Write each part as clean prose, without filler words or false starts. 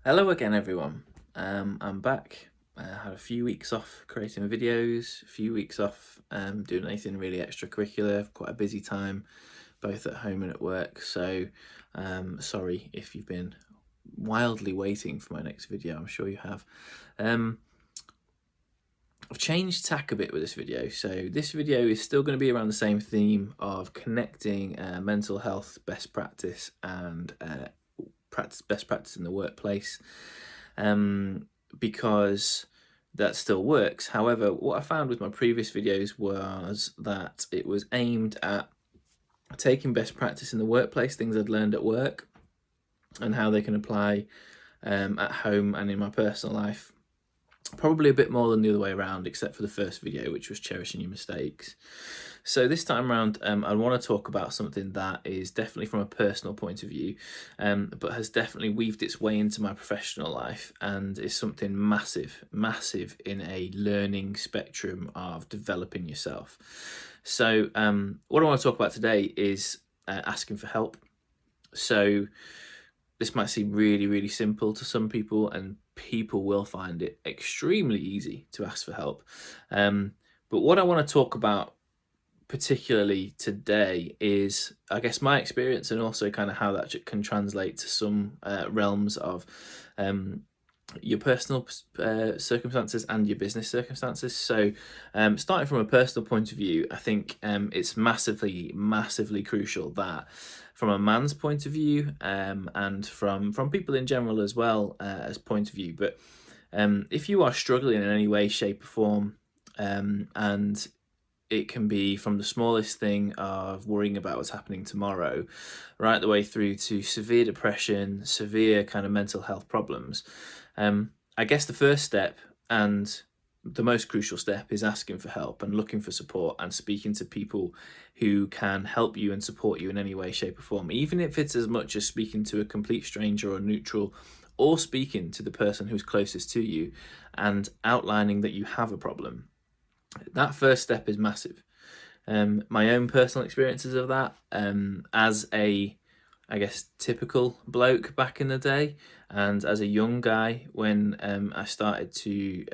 Hello again, everyone. I'm back. I had a few weeks off creating videos, a few weeks off doing anything really extracurricular. Quite a busy time, both at home and at work. So, sorry if you've been wildly waiting for my next video. I'm sure you have. Um, I've changed tack a bit with this video. So this video is still going to be around the same theme of connecting mental health best practice and best practice in the workplace. Because that still works. However, what I found with my previous videos was that it was aimed at taking best practice in the workplace, things I'd learned at work, and how they can apply at home and in my personal life. Probably a bit more than the other way around, except for the first video, which was cherishing your mistakes. So this time around, I want to talk about something that is definitely from a personal point of view, but has definitely weaved its way into my professional life and is something massive, massive in a learning spectrum of developing yourself. So what I want to talk about today is asking for help. So this might seem really, really simple to some people, and people will find it extremely easy to ask for help. But what I want to talk about particularly today is, I guess, my experience and also kind of how that can translate to some realms of your personal circumstances and your business circumstances. So, starting from a personal point of view, I think it's massively, massively crucial that, from a man's point of view, and from people in general as well as point of view, but if you are struggling in any way, shape, or form, and it can be from the smallest thing of worrying about what's happening tomorrow, right the way through to severe depression, severe kind of mental health problems. I guess the first step and the most crucial step is asking for help and looking for support and speaking to people who can help you and support you in any way, shape, or form, even if it's as much as speaking to a complete stranger or neutral, or speaking to the person who's closest to you and outlining that you have a problem. That first step is massive. My own personal experiences of that, as a, I guess, typical bloke back in the day, and as a young guy when I started to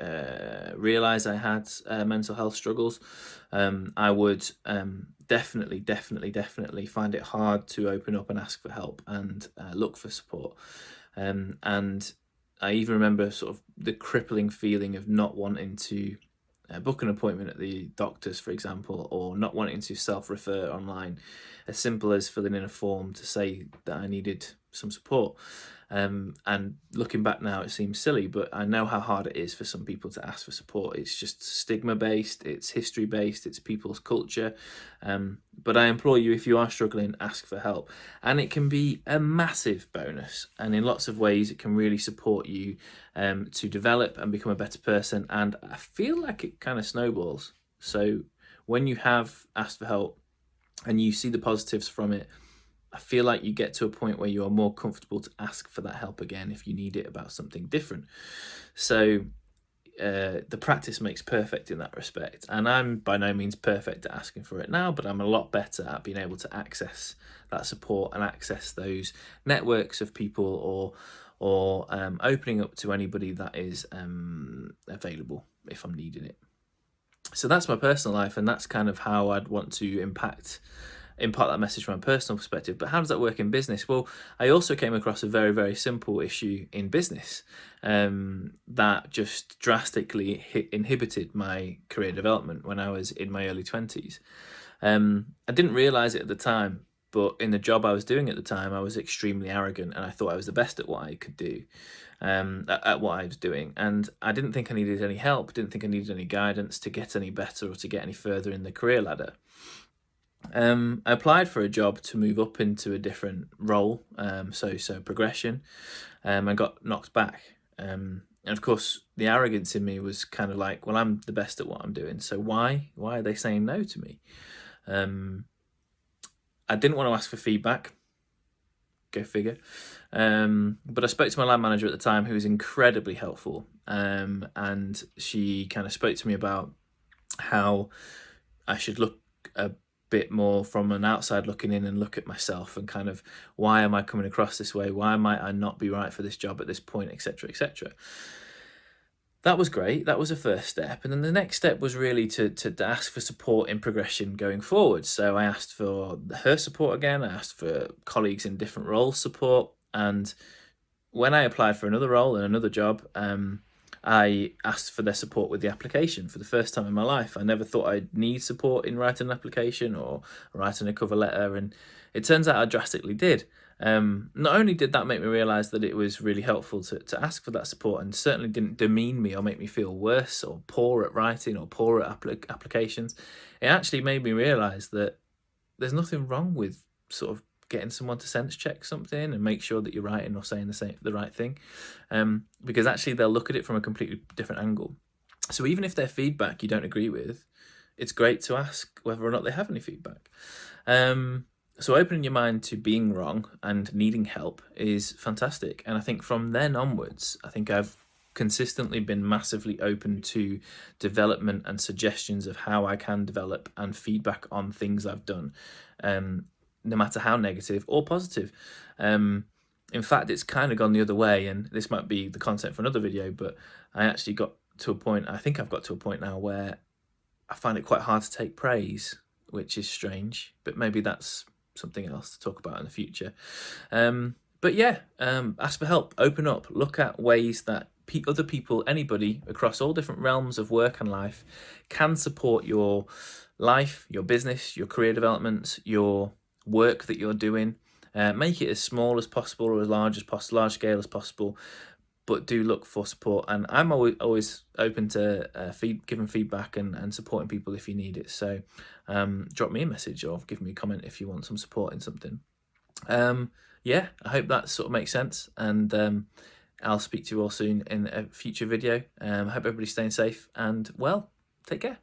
realise I had mental health struggles, I would definitely find it hard to open up and ask for help and look for support. And I even remember sort of the crippling feeling of not wanting to book an appointment at the doctor's, for example, or not wanting to self-refer online, as simple as filling in a form to say that I needed some support. And looking back now, it seems silly, but I know how hard it is for some people to ask for support. It's just stigma-based, it's history-based, it's people's culture. But I implore you, if you are struggling, ask for help. And it can be a massive bonus. And in lots of ways, it can really support you to develop and become a better person. And I feel like it kind of snowballs. So when you have asked for help and you see the positives from it, I feel like you get to a point where you are more comfortable to ask for that help again if you need it about something different. So the practice makes perfect in that respect. And I'm by no means perfect at asking for it now, but I'm a lot better at being able to access that support and access those networks of people, or opening up to anybody that is available if I'm needing it. So that's my personal life, and that's kind of how I'd want to impart that message from a personal perspective. But how does that work in business? Well, I also came across a very, very simple issue in business that just drastically inhibited my career development when I was in my early 20s. I didn't realize it at the time, but in the job I was doing at the time, I was extremely arrogant and I thought I was the best at what I could do, at what I was doing. And I didn't think I needed any help, didn't think I needed any guidance to get any better or to get any further in the career ladder. I applied for a job to move up into a different role, so progression, and got knocked back. And of course, the arrogance in me was kind of like, well, I'm the best at what I'm doing, so why are they saying no to me? I didn't want to ask for feedback. Go figure. But I spoke to my line manager at the time, who was incredibly helpful, and she kind of spoke to me about how I should look bit more from an outside looking in and look at myself and kind of, why am I coming across this way? Why might I not be right for this job at this point, etc., etc. That was great. That was a first step. And then the next step was really to ask for support in progression going forward. So I asked for her support again. I asked for colleagues in different roles support. And when I applied for another role and another job, I asked for their support with the application for the first time in my life. I never thought I'd need support in writing an application or writing a cover letter, and it turns out I drastically did. Not only did that make me realise that it was really helpful to ask for that support, and certainly didn't demean me or make me feel worse or poor at writing or poor at applications, it actually made me realise that there's nothing wrong with sort of getting someone to sense check something and make sure that you're writing or saying the right thing, because actually they'll look at it from a completely different angle. So even if their feedback you don't agree with, it's great to ask whether or not they have any feedback. So opening your mind to being wrong and needing help is fantastic. And I think from then onwards, I think I've consistently been massively open to development and suggestions of how I can develop and feedback on things I've done, no matter how negative or positive. In fact, it's kind of gone the other way, and this might be the content for another video, but I actually got to a point, I think I've got to a point now where I find it quite hard to take praise, which is strange, but maybe that's something else to talk about in the future. But yeah, ask for help, open up, look at ways that other people, anybody across all different realms of work and life can support your life, your business, your career development, your work that you're doing. Make it as small as possible or as large scale as possible, but do look for support. And I'm always open to giving feedback and supporting people if you need it. So drop me a message or give me a comment if you want some support in something. Yeah, I hope that sort of makes sense, and I'll speak to you all soon in a future video. I hope everybody's staying safe and well. Take care.